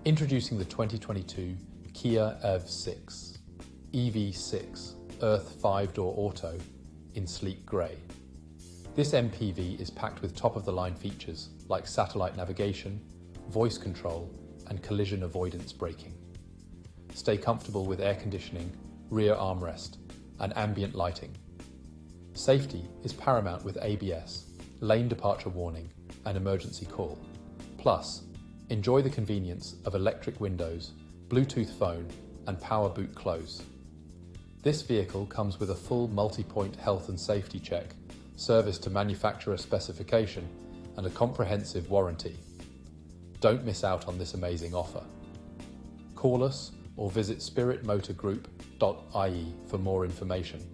Introducing the 2022 Kia Ev6 EV6 Earth 5-door auto in sleek grey. This MPV is packed with top-of-the-line features like satellite navigation, voice control and collision avoidance braking. Stay comfortable with air conditioning, rear armrest and ambient lighting. Safety is paramount with ABS, lane departure warning and emergency call. Plus, enjoy the convenience of electric windows, Bluetooth phone and power boot close. This vehicle comes with a full multi-point health and safety check, service to manufacturer specification and a comprehensive warranty. Don't miss out on this amazing offer. Call us or visit spiritmotorgroup.ie for more information.